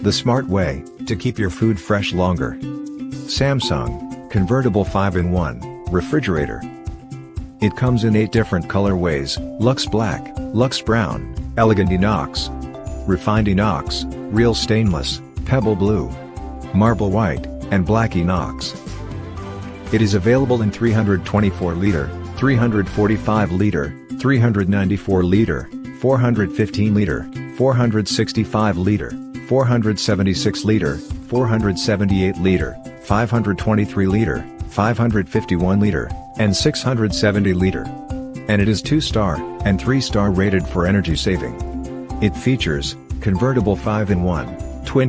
The smart way to keep your food fresh longer. Samsung Convertible 5-in-1 Refrigerator. It comes in 8 different colorways: Luxe Black, Luxe Brown, Elegant Inox, Refined Inox, Real Stainless, Pebble Blue, Marble White, and Black Inox. It is available in 324-liter, 345-liter, 394-liter, 415-liter, 465-liter, 476-liter, 478-liter, 523-liter, 551-liter, and 670-liter. And it is 2-star and 3-star rated for energy saving. It features convertible 5-in-1